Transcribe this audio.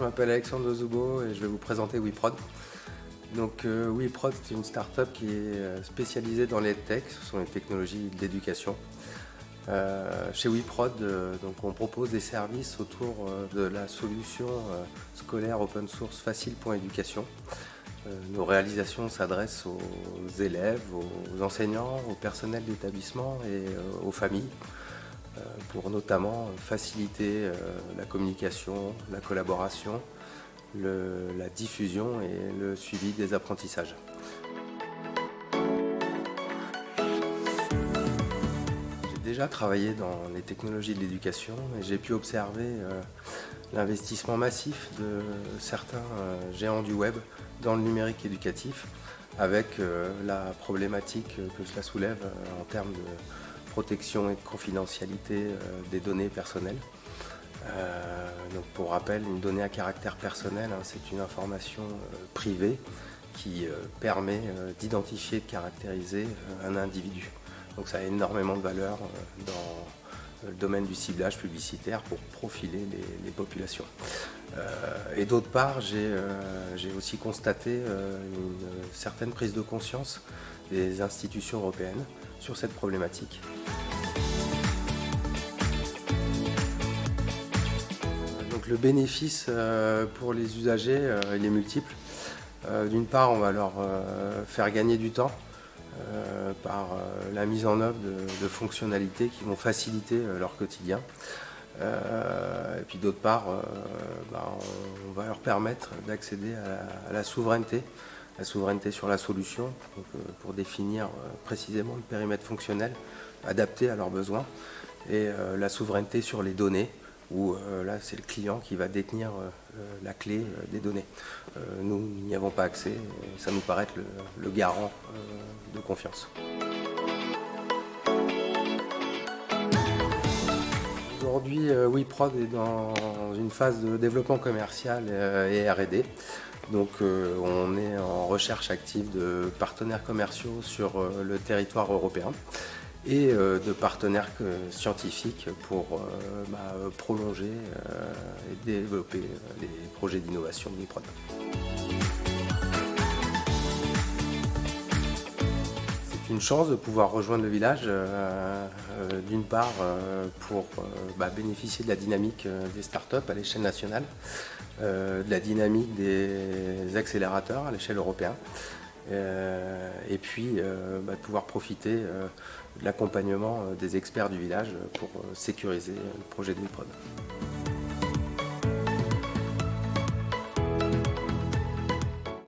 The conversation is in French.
m'appelle Alexandre Zoubo et je vais vous présenter WeProd. Donc WeProd, c'est une start-up qui est spécialisée dans les tech, ce sont les technologies de l'éducation. Chez WeProd, donc on propose des services autour de la solution scolaire open source facile.education. Nos réalisations s'adressent aux élèves, aux enseignants, au personnel d'établissement et aux familles pour notamment faciliter la communication, la collaboration, la diffusion et le suivi des apprentissages. J'ai déjà travaillé dans les technologies de l'éducation et j'ai pu observer l'investissement massif de certains géants du web dans le numérique éducatif avec la problématique que cela soulève en termes de protection et de confidentialité des données personnelles. Donc pour rappel, une donnée à caractère personnel, c'est une information privée qui permet d'identifier et de caractériser un individu. Donc ça a énormément de valeur dans le domaine du ciblage publicitaire pour profiler les populations. Et d'autre part, j'ai aussi constaté une certaine prise de conscience des institutions européennes sur cette problématique. Donc le bénéfice pour les usagers, il est multiple. D'une part, on va leur faire gagner du temps par la mise en œuvre de fonctionnalités qui vont faciliter leur quotidien. Et puis d'autre part, on va leur permettre d'accéder à la souveraineté sur la solution, donc, pour définir précisément le périmètre fonctionnel adapté à leurs besoins, et la souveraineté sur les données, où là c'est le client qui va détenir la clé des données. Nous n'y avons pas accès, et ça nous paraît être le garant de confiance. Aujourd'hui, WeProd est dans une phase de développement commercial et R&D. Donc on est en recherche active de partenaires commerciaux sur le territoire européen et de partenaires scientifiques pour prolonger et développer les projets d'innovation de WeProd. C'est une chance de pouvoir rejoindre le village, d'une part pour bénéficier de la dynamique des startups à l'échelle nationale, de la dynamique des accélérateurs à l'échelle européenne, et puis de pouvoir profiter de l'accompagnement des experts du village pour sécuriser le projet de WeProd.